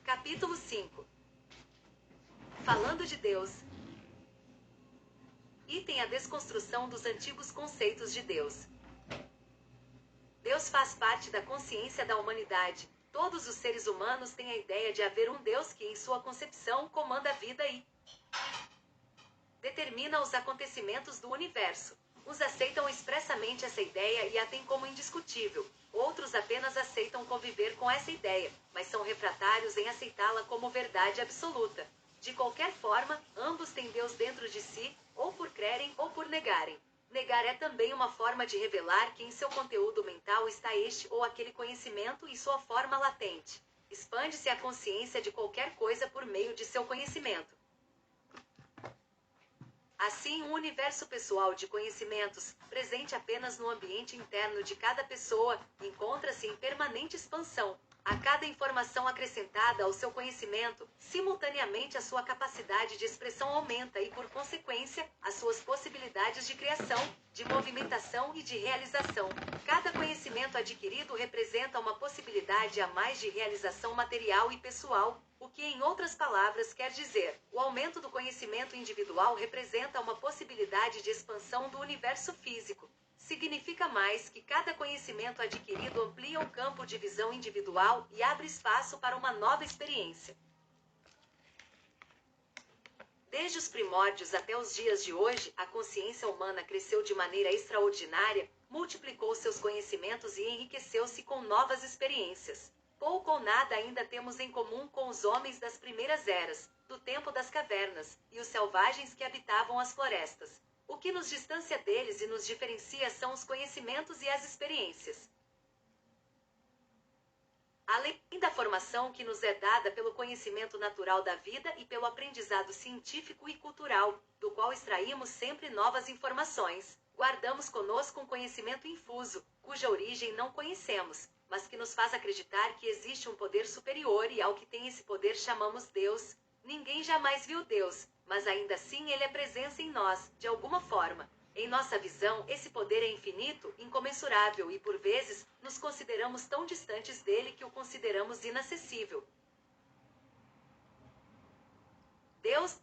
Capítulo 5. Falando de Deus. Item: a desconstrução dos antigos conceitos de Deus. Deus faz parte da consciência da humanidade. Todos os seres humanos têm a ideia de haver um Deus que, em sua concepção, comanda a vida e determina os acontecimentos do universo. Uns aceitam expressamente essa ideia e a têm como indiscutível. Outros apenas aceitam conviver com essa ideia, mas são refratários em aceitá-la como verdade absoluta. De qualquer forma, ambos têm Deus dentro de si, ou por crerem ou por negarem. Negar é também uma forma de revelar que em seu conteúdo mental está este ou aquele conhecimento e sua forma latente. Expande-se a consciência de qualquer coisa por meio de seu conhecimento. Assim, um universo pessoal de conhecimentos, presente apenas no ambiente interno de cada pessoa, encontra-se em permanente expansão. A cada informação acrescentada ao seu conhecimento, simultaneamente a sua capacidade de expressão aumenta e, por consequência, as suas possibilidades de criação, de movimentação e de realização. Cada conhecimento adquirido representa uma possibilidade a mais de realização material e pessoal, o que, em outras palavras, quer dizer, o aumento do conhecimento individual representa uma possibilidade de expansão do universo físico. Significa mais que cada conhecimento adquirido amplia o campo de visão individual e abre espaço para uma nova experiência. Desde os primórdios até os dias de hoje, a consciência humana cresceu de maneira extraordinária, multiplicou seus conhecimentos e enriqueceu-se com novas experiências. Pouco ou nada ainda temos em comum com os homens das primeiras eras, do tempo das cavernas, e os selvagens que habitavam as florestas. O que nos distancia deles e nos diferencia são os conhecimentos e as experiências. Além da formação que nos é dada pelo conhecimento natural da vida e pelo aprendizado científico e cultural, do qual extraímos sempre novas informações, guardamos conosco um conhecimento infuso, cuja origem não conhecemos, mas que nos faz acreditar que existe um poder superior e ao que tem esse poder chamamos Deus. Ninguém jamais viu Deus, mas ainda assim ele é presença em nós, de alguma forma. Em nossa visão, esse poder é infinito, incomensurável e, por vezes, nos consideramos tão distantes dele que o consideramos inacessível. Deus,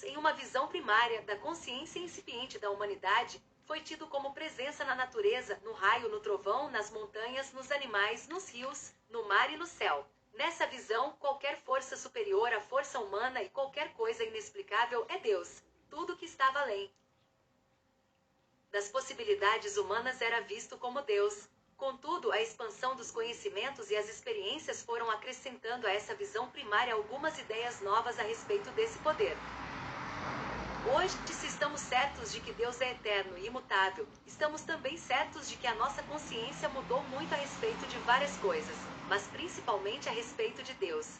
em uma visão primária da consciência incipiente da humanidade, foi tido como presença na natureza, no raio, no trovão, nas montanhas, nos animais, nos rios, no mar e no céu. Nessa visão, qualquer força superior à força humana e qualquer coisa inexplicável é Deus. Tudo que estava além das possibilidades humanas era visto como Deus. Contudo, a expansão dos conhecimentos e as experiências foram acrescentando a essa visão primária algumas ideias novas a respeito desse poder. Hoje, se estamos certos de que Deus é eterno e imutável, estamos também certos de que a nossa consciência mudou muito a respeito de várias coisas, mas principalmente a respeito de Deus.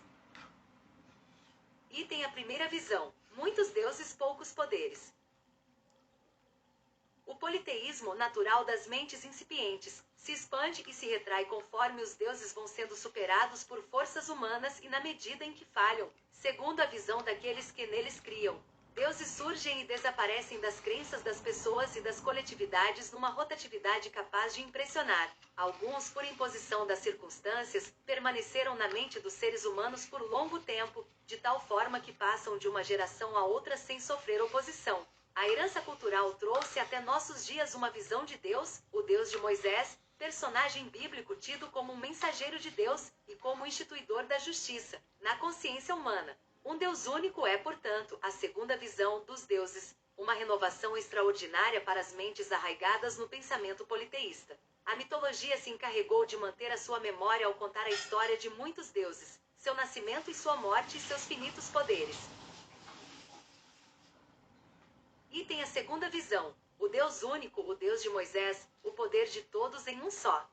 Item: a primeira visão: muitos deuses, poucos poderes. O politeísmo natural das mentes incipientes se expande e se retrai conforme os deuses vão sendo superados por forças humanas e na medida em que falham, segundo a visão daqueles que neles criam. Deuses surgem e desaparecem das crenças das pessoas e das coletividades numa rotatividade capaz de impressionar. Alguns, por imposição das circunstâncias, permaneceram na mente dos seres humanos por longo tempo, de tal forma que passam de uma geração a outra sem sofrer oposição. A herança cultural trouxe até nossos dias uma visão de Deus, o Deus de Moisés, personagem bíblico tido como um mensageiro de Deus e como instituidor da justiça, na consciência humana. Um Deus único é, portanto, a segunda visão dos deuses, uma renovação extraordinária para as mentes arraigadas no pensamento politeísta. A mitologia se encarregou de manter a sua memória ao contar a história de muitos deuses, seu nascimento e sua morte e seus finitos poderes. Item: a segunda visão: o Deus único, o Deus de Moisés, o poder de todos em um só.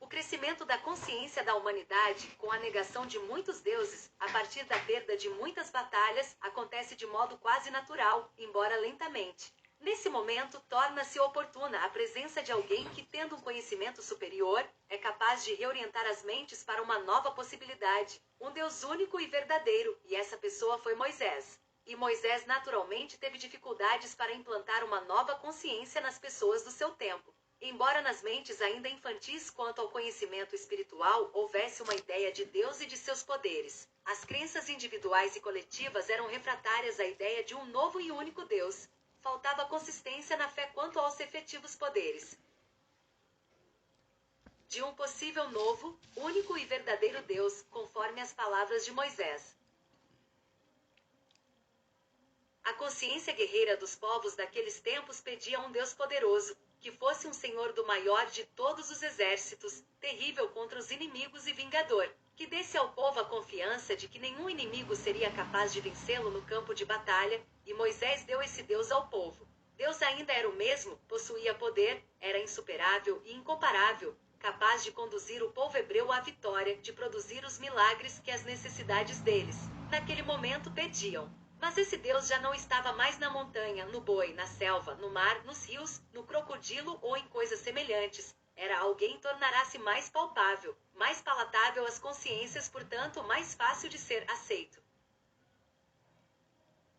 O crescimento da consciência da humanidade, com a negação de muitos deuses, a partir da perda de muitas batalhas, acontece de modo quase natural, embora lentamente. Nesse momento, torna-se oportuna a presença de alguém que, tendo um conhecimento superior, é capaz de reorientar as mentes para uma nova possibilidade, um Deus único e verdadeiro, e essa pessoa foi Moisés. E Moisés naturalmente teve dificuldades para implantar uma nova consciência nas pessoas do seu tempo. Embora nas mentes ainda infantis quanto ao conhecimento espiritual houvesse uma ideia de Deus e de seus poderes, as crenças individuais e coletivas eram refratárias à ideia de um novo e único Deus. Faltava consistência na fé quanto aos efetivos poderes de um possível novo, único e verdadeiro Deus, conforme as palavras de Moisés. A consciência guerreira dos povos daqueles tempos pedia a um Deus poderoso, que fosse um Senhor do maior de todos os exércitos, terrível contra os inimigos e vingador, que desse ao povo a confiança de que nenhum inimigo seria capaz de vencê-lo no campo de batalha, e Moisés deu esse Deus ao povo. Deus ainda era o mesmo, possuía poder, era insuperável e incomparável, capaz de conduzir o povo hebreu à vitória, de produzir os milagres que as necessidades deles, naquele momento, pediam. Mas esse Deus já não estava mais na montanha, no boi, na selva, no mar, nos rios, no crocodilo ou em coisas semelhantes. Era alguém tornará-se mais palpável, mais palatável às consciências, portanto, mais fácil de ser aceito.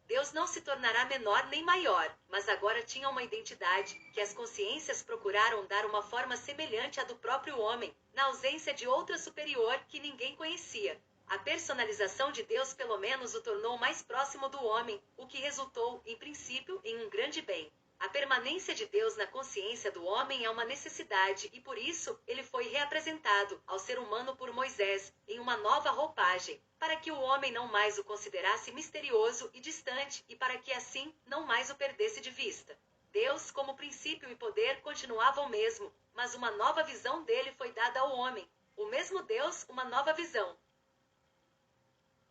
Deus não se tornará menor nem maior, mas agora tinha uma identidade, que as consciências procuraram dar uma forma semelhante à do próprio homem, na ausência de outra superior que ninguém conhecia. A personalização de Deus pelo menos o tornou mais próximo do homem, o que resultou, em princípio, em um grande bem. A permanência de Deus na consciência do homem é uma necessidade e por isso ele foi reapresentado ao ser humano por Moisés, em uma nova roupagem, para que o homem não mais o considerasse misterioso e distante e para que assim não mais o perdesse de vista. Deus, como princípio e poder, continuava o mesmo, mas uma nova visão dele foi dada ao homem. O mesmo Deus, uma nova visão.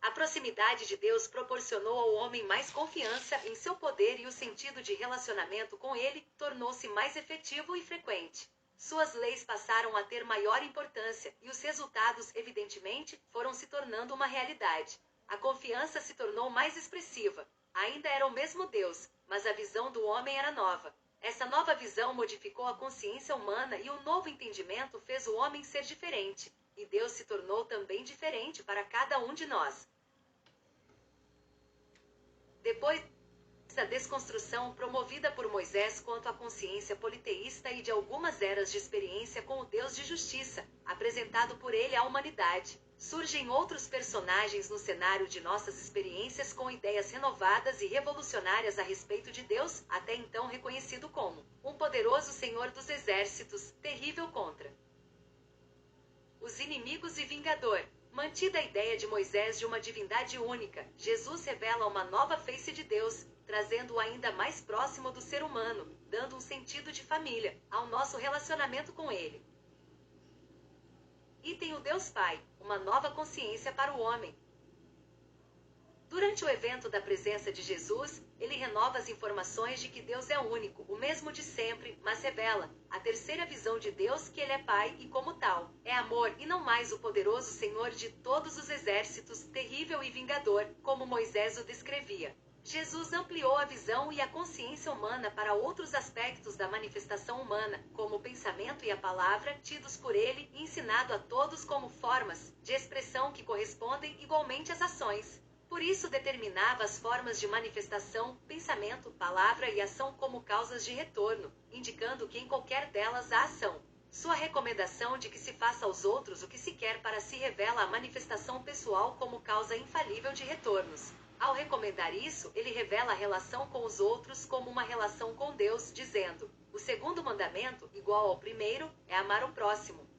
A proximidade de Deus proporcionou ao homem mais confiança em seu poder e o sentido de relacionamento com ele tornou-se mais efetivo e frequente. Suas leis passaram a ter maior importância e os resultados, evidentemente, foram se tornando uma realidade. A confiança se tornou mais expressiva. Ainda era o mesmo Deus, mas a visão do homem era nova. Essa nova visão modificou a consciência humana e o novo entendimento fez o homem ser diferente. E Deus se tornou também diferente para cada um de nós. Depois da desconstrução promovida por Moisés quanto à consciência politeísta e de algumas eras de experiência com o Deus de justiça, apresentado por ele à humanidade, surgem outros personagens no cenário de nossas experiências com ideias renovadas e revolucionárias a respeito de Deus, até então reconhecido como um poderoso Senhor dos exércitos, terrível contra os inimigos e vingador. Mantida a ideia de Moisés de uma divindade única, Jesus revela uma nova face de Deus, trazendo-o ainda mais próximo do ser humano, dando um sentido de família ao nosso relacionamento com ele. E tem o Deus Pai, uma nova consciência para o homem. Durante o evento da presença de Jesus, ele renova as informações de que Deus é único, o mesmo de sempre, mas revela a terceira visão de Deus, que ele é Pai e, como tal, é amor e não mais o poderoso Senhor de todos os exércitos, terrível e vingador, como Moisés o descrevia. Jesus ampliou a visão e a consciência humana para outros aspectos da manifestação humana, como o pensamento e a palavra, tidos por ele e ensinado a todos como formas de expressão que correspondem igualmente às ações. Por isso determinava as formas de manifestação, pensamento, palavra e ação como causas de retorno, indicando que em qualquer delas há ação. Sua recomendação de que se faça aos outros o que se quer para si revela a manifestação pessoal como causa infalível de retornos. Ao recomendar isso, ele revela a relação com os outros como uma relação com Deus, dizendo: o segundo mandamento, igual ao primeiro, é amar o próximo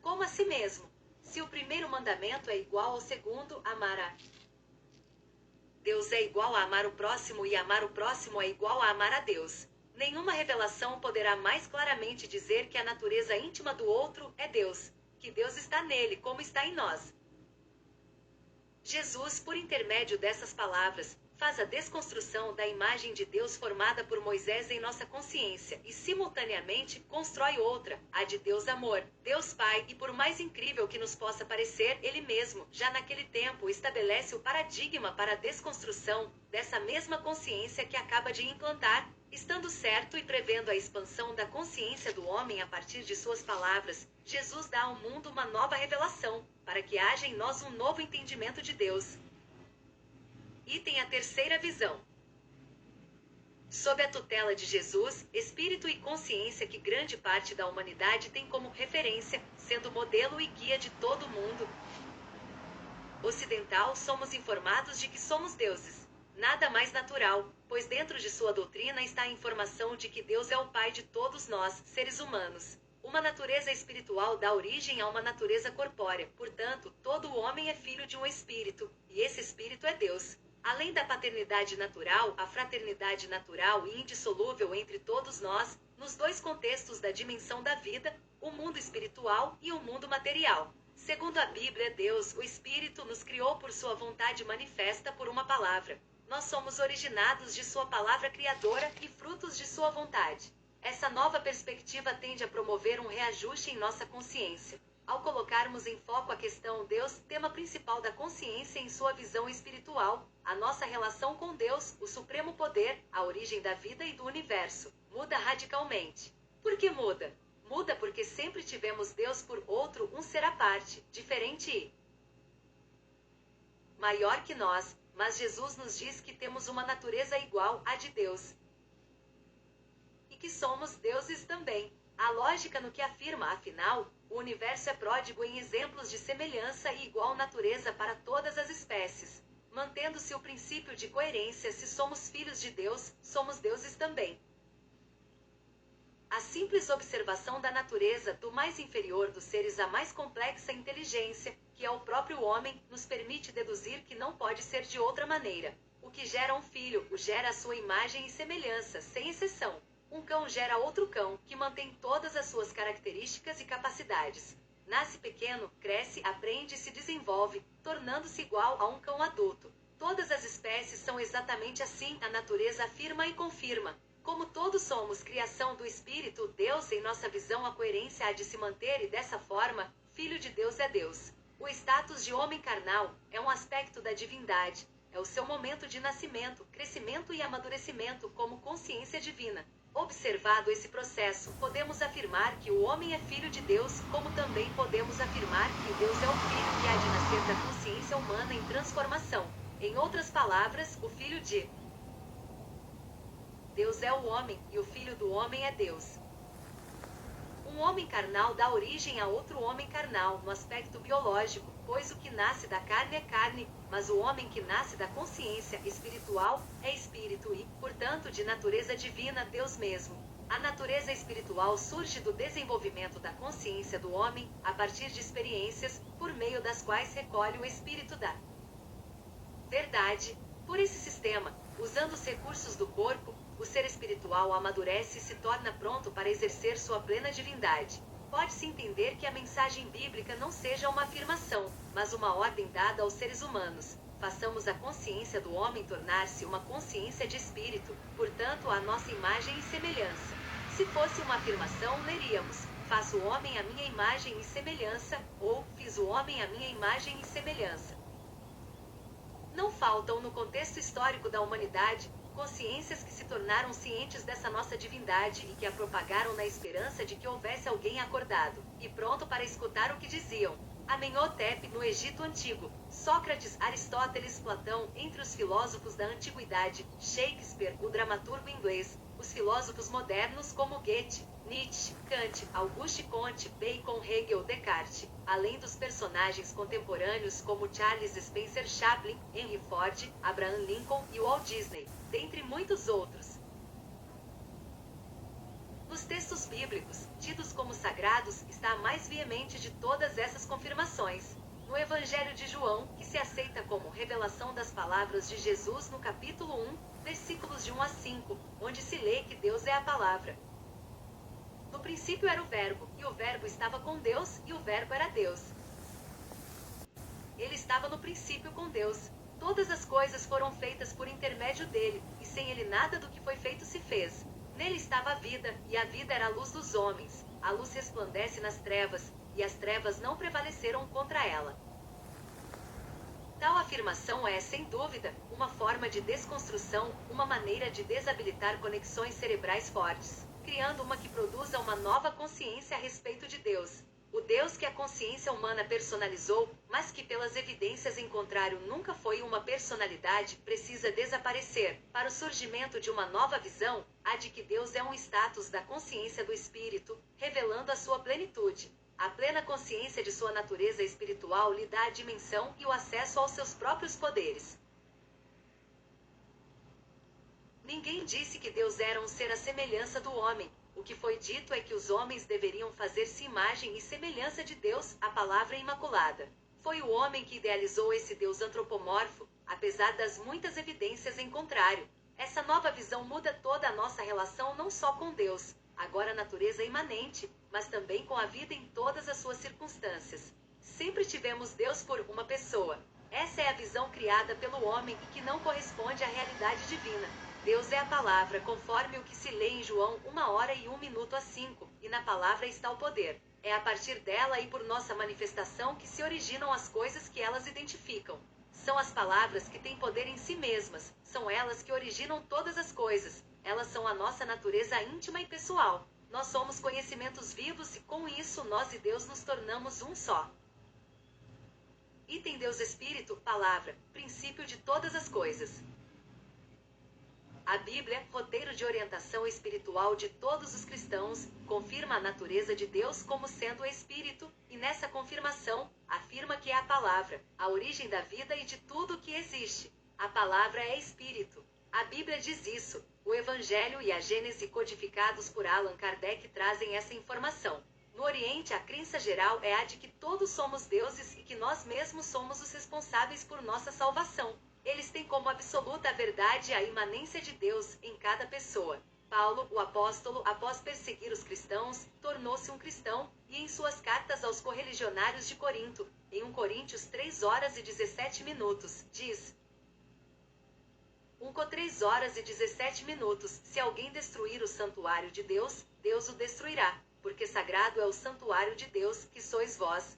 como a si mesmo. Se o primeiro mandamento é igual ao segundo, amar a Deus é igual a amar o próximo e amar o próximo é igual a amar a Deus. Nenhuma revelação poderá mais claramente dizer que a natureza íntima do outro é Deus, que Deus está nele como está em nós. Jesus, por intermédio dessas palavras, faz a desconstrução da imagem de Deus formada por Moisés em nossa consciência e, simultaneamente, constrói outra, a de Deus Amor, Deus Pai, e por mais incrível que nos possa parecer, ele mesmo, já naquele tempo, estabelece o paradigma para a desconstrução dessa mesma consciência que acaba de implantar, estando certo e prevendo a expansão da consciência do homem a partir de suas palavras. Jesus dá ao mundo uma nova revelação, para que haja em nós um novo entendimento de Deus. Item a terceira visão. Sob a tutela de Jesus, espírito e consciência que grande parte da humanidade tem como referência, sendo modelo e guia de todo mundo ocidental, somos informados de que somos deuses. Nada mais natural, pois dentro de sua doutrina está a informação de que Deus é o Pai de todos nós, seres humanos. Uma natureza espiritual dá origem a uma natureza corpórea, portanto, todo homem é filho de um espírito, e esse espírito é Deus. Além da paternidade natural, a fraternidade natural e indissolúvel entre todos nós, nos dois contextos da dimensão da vida, o mundo espiritual e o mundo material. Segundo a Bíblia, Deus, o Espírito, nos criou por sua vontade manifesta por uma palavra. Nós somos originados de sua palavra criadora e frutos de sua vontade. Essa nova perspectiva tende a promover um reajuste em nossa consciência. Ao colocarmos em foco a questão Deus, tema principal da consciência em sua visão espiritual, a nossa relação com Deus, o supremo poder, a origem da vida e do universo, muda radicalmente. Por que muda? Muda porque sempre tivemos Deus por outro, um ser à parte, diferente e maior que nós, mas Jesus nos diz que temos uma natureza igual à de Deus e que somos deuses também. A lógica no que afirma, afinal, o universo é pródigo em exemplos de semelhança e igual natureza para todas as espécies. Mantendo-se o princípio de coerência, se somos filhos de Deus, somos deuses também. A simples observação da natureza, do mais inferior dos seres à mais complexa inteligência, que é o próprio homem, nos permite deduzir que não pode ser de outra maneira. O que gera um filho, o gera a sua imagem e semelhança, sem exceção. Um cão gera outro cão, que mantém todas as suas características e capacidades. Nasce pequeno, cresce, aprende e se desenvolve, tornando-se igual a um cão adulto. Todas as espécies são exatamente assim, a natureza afirma e confirma. Como todos somos criação do Espírito, Deus, em nossa visão, a coerência há de se manter e dessa forma, Filho de Deus é Deus. O status de homem carnal é um aspecto da divindade, é o seu momento de nascimento, crescimento e amadurecimento como consciência divina. Observado esse processo, podemos afirmar que o homem é filho de Deus, como também podemos afirmar que Deus é o Filho que há de nascer da consciência humana em transformação. Em outras palavras, o Filho de Deus é o homem, e o Filho do homem é Deus. Um homem carnal dá origem a outro homem carnal, no aspecto biológico, pois o que nasce da carne é carne, mas o homem que nasce da consciência espiritual é espírito e, portanto, de natureza divina, Deus mesmo. A natureza espiritual surge do desenvolvimento da consciência do homem, a partir de experiências, por meio das quais recolhe o espírito da verdade. Por esse sistema, usando os recursos do corpo, o ser espiritual amadurece e se torna pronto para exercer sua plena divindade. Pode-se entender que a mensagem bíblica não seja uma afirmação, mas uma ordem dada aos seres humanos. Façamos a consciência do homem tornar-se uma consciência de espírito, portanto, a nossa imagem e semelhança. Se fosse uma afirmação, leríamos: faço o homem à minha imagem e semelhança, ou fiz o homem à minha imagem e semelhança. Não faltam, no contexto histórico da humanidade, consciências que se tornaram cientes dessa nossa divindade e que a propagaram na esperança de que houvesse alguém acordado e pronto para escutar o que diziam. Amenhotep, no Egito Antigo, Sócrates, Aristóteles, Platão, entre os filósofos da antiguidade, Shakespeare, o dramaturgo inglês, os filósofos modernos como Goethe, Nietzsche, Kant, Auguste Comte, Bacon, Hegel, Descartes, além dos personagens contemporâneos como Charles Spencer Chaplin, Henry Ford, Abraham Lincoln e Walt Disney, dentre muitos outros. Nos textos bíblicos, tidos como sagrados, está a mais veemente de todas essas confirmações. No Evangelho de João, que se aceita como revelação das palavras de Jesus no capítulo 1, versículos de 1 a 5, onde se lê que Deus é a palavra. No princípio era o Verbo, e o Verbo estava com Deus, e o Verbo era Deus. Ele estava no princípio com Deus. Todas as coisas foram feitas por intermédio dele, e sem ele nada do que foi feito se fez. Nele estava a vida, e a vida era a luz dos homens. A luz resplandece nas trevas, e as trevas não prevaleceram contra ela. Tal afirmação é, sem dúvida, uma forma de desconstrução, uma maneira de desabilitar conexões cerebrais fortes, criando uma que produza uma nova consciência a respeito de Deus. O Deus que a consciência humana personalizou, mas que pelas evidências em contrário nunca foi uma personalidade, precisa desaparecer. Para o surgimento de uma nova visão, a de que Deus é um status da consciência do espírito, revelando a sua plenitude. A plena consciência de sua natureza espiritual lhe dá a dimensão e o acesso aos seus próprios poderes. Ninguém disse que Deus era um ser à semelhança do homem. O que foi dito é que os homens deveriam fazer-se imagem e semelhança de Deus, a palavra imaculada. Foi o homem que idealizou esse Deus antropomorfo, apesar das muitas evidências em contrário. Essa nova visão muda toda a nossa relação não só com Deus, agora a natureza imanente, mas também com a vida em todas as suas circunstâncias. Sempre tivemos Deus por uma pessoa. Essa é a visão criada pelo homem e que não corresponde à realidade divina. Deus é a palavra, conforme o que se lê em João 1h01:5, e na palavra está o poder. É a partir dela e por nossa manifestação que se originam as coisas que elas identificam. São as palavras que têm poder em si mesmas, são elas que originam todas as coisas. Elas são a nossa natureza íntima e pessoal. Nós somos conhecimentos vivos e com isso nós e Deus nos tornamos um só. Item Deus Espírito, palavra, princípio de todas as coisas. A Bíblia, roteiro de orientação espiritual de todos os cristãos, confirma a natureza de Deus como sendo o Espírito, e nessa confirmação, afirma que é a palavra, a origem da vida e de tudo o que existe. A palavra é Espírito. A Bíblia diz isso. O Evangelho e a Gênese codificados por Allan Kardec trazem essa informação. No Oriente, a crença geral é a de que todos somos deuses e que nós mesmos somos os responsáveis por nossa salvação. Eles têm como absoluta verdade a imanência de Deus em cada pessoa. Paulo, o apóstolo, após perseguir os cristãos, tornou-se um cristão, e em suas cartas aos correligionários de Corinto, em 1 Coríntios 3h17, diz: 3h17, se alguém destruir o santuário de Deus, Deus o destruirá, porque sagrado é o santuário de Deus, que sois vós.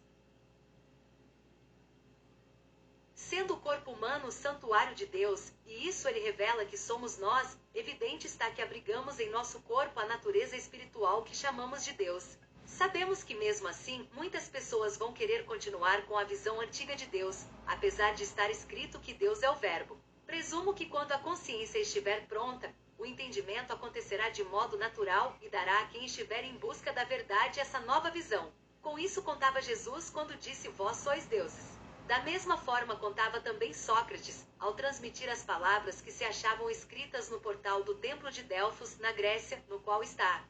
Sendo o corpo humano o santuário de Deus, e isso ele revela que somos nós, evidente está que abrigamos em nosso corpo a natureza espiritual que chamamos de Deus. Sabemos que mesmo assim, muitas pessoas vão querer continuar com a visão antiga de Deus, apesar de estar escrito que Deus é o Verbo. Presumo que quando a consciência estiver pronta, o entendimento acontecerá de modo natural e dará a quem estiver em busca da verdade essa nova visão. Com isso contava Jesus quando disse: vós sois deuses. Da mesma forma contava também Sócrates, ao transmitir as palavras que se achavam escritas no portal do Templo de Delfos, na Grécia, no qual está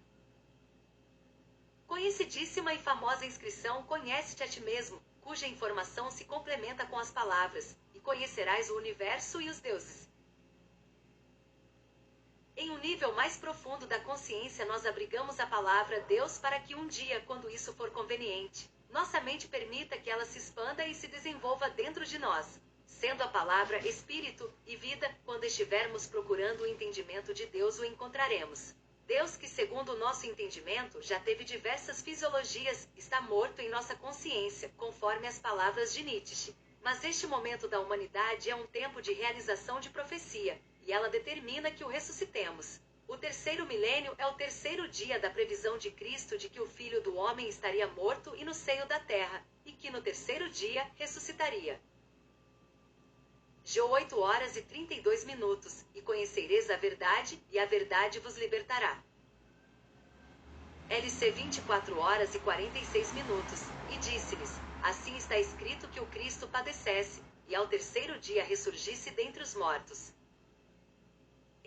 conhecidíssima e famosa inscrição: conhece-te a ti mesmo, cuja informação se complementa com as palavras, e conhecerás o universo e os deuses. Em um nível mais profundo da consciência nós abrigamos a palavra Deus para que um dia, quando isso for conveniente, nossa mente permita que ela se expanda e se desenvolva dentro de nós. Sendo a palavra Espírito e vida, quando estivermos procurando o entendimento de Deus o encontraremos. Deus que, segundo o nosso entendimento, já teve diversas fisiologias, está morto em nossa consciência, conforme as palavras de Nietzsche. Mas este momento da humanidade é um tempo de realização de profecia, e ela determina que o ressuscitemos. O terceiro milênio é o terceiro dia da previsão de Cristo de que o Filho do Homem estaria morto e no seio da terra, e que no terceiro dia ressuscitaria. João 8h32, e conhecereis a verdade, e a verdade vos libertará. LC 24h46, e disse-lhes: assim está escrito que o Cristo padecesse, e ao terceiro dia ressurgisse dentre os mortos.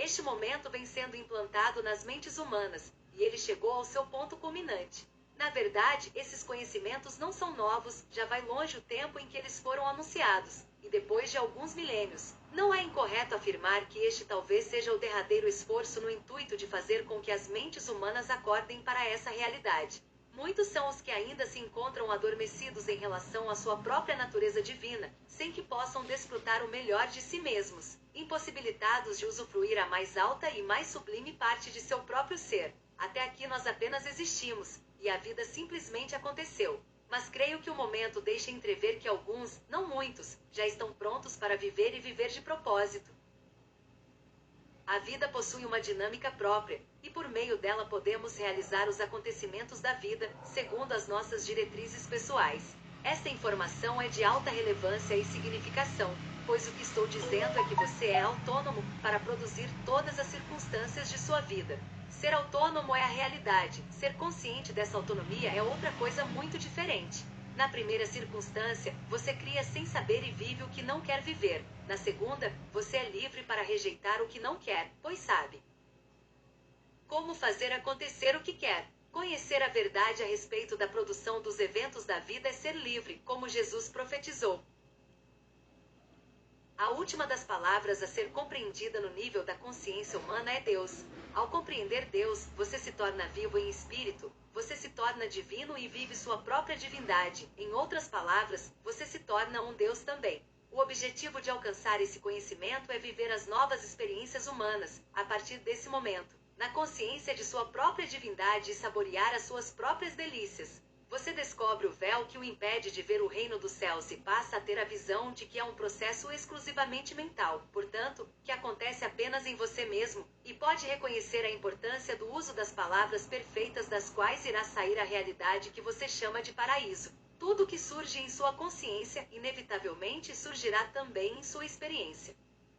Este momento vem sendo implantado nas mentes humanas, e ele chegou ao seu ponto culminante. Na verdade, esses conhecimentos não são novos, já vai longe o tempo em que eles foram anunciados, e depois de alguns milênios. Não é incorreto afirmar que este talvez seja o derradeiro esforço no intuito de fazer com que as mentes humanas acordem para essa realidade. Muitos são os que ainda se encontram adormecidos em relação à sua própria natureza divina, sem que possam desfrutar o melhor de si mesmos, impossibilitados de usufruir a mais alta e mais sublime parte de seu próprio ser. Até aqui nós apenas existimos, e a vida simplesmente aconteceu. Mas creio que o momento deixa entrever que alguns, não muitos, já estão prontos para viver e viver de propósito. A vida possui uma dinâmica própria, e por meio dela podemos realizar os acontecimentos da vida, segundo as nossas diretrizes pessoais. Esta informação é de alta relevância e significação, pois o que estou dizendo é que você é autônomo para produzir todas as circunstâncias de sua vida. Ser autônomo é a realidade, ser consciente dessa autonomia é outra coisa muito diferente. Na primeira circunstância, você cria sem saber e vive o que não quer viver. Na segunda, você é livre para rejeitar o que não quer, pois sabe como fazer acontecer o que quer. Conhecer a verdade a respeito da produção dos eventos da vida é ser livre, como Jesus profetizou. A última das palavras a ser compreendida no nível da consciência humana é Deus. Ao compreender Deus, você se torna vivo em espírito, você se torna divino e vive sua própria divindade. Em outras palavras, você se torna um Deus também. O objetivo de alcançar esse conhecimento é viver as novas experiências humanas, a partir desse momento, na consciência de sua própria divindade e saborear as suas próprias delícias. Você descobre o véu que o impede de ver o reino dos céus e passa a ter a visão de que é um processo exclusivamente mental, portanto, que acontece apenas em você mesmo, e pode reconhecer a importância do uso das palavras perfeitas das quais irá sair a realidade que você chama de paraíso. Tudo que surge em sua consciência, inevitavelmente surgirá também em sua experiência.